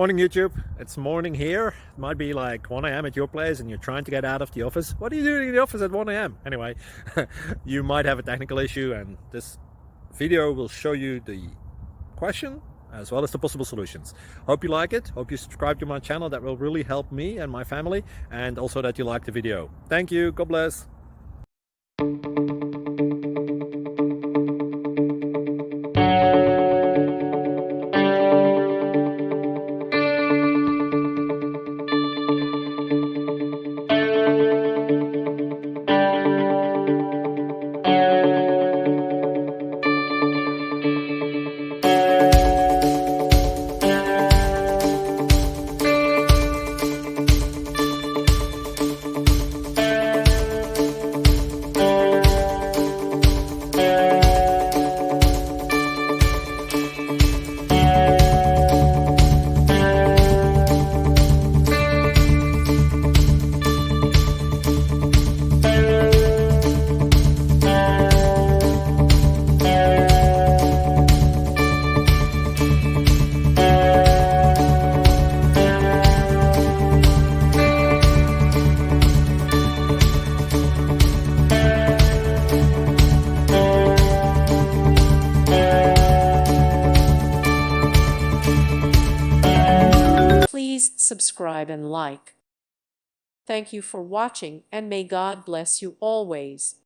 Morning YouTube, it's morning here. It might be like 1 a.m. at your place and you're trying to get out of the office. What are you doing in the office at 1 a.m? Anyway, you might have a technical issue and this video will show you the question as well as the possible solutions. Hope you like it, hope you subscribe to my channel. That will really help me and my family, and also that you like the video. Thank you, God bless. Please subscribe and like. Thank you for watching, and may God bless you always.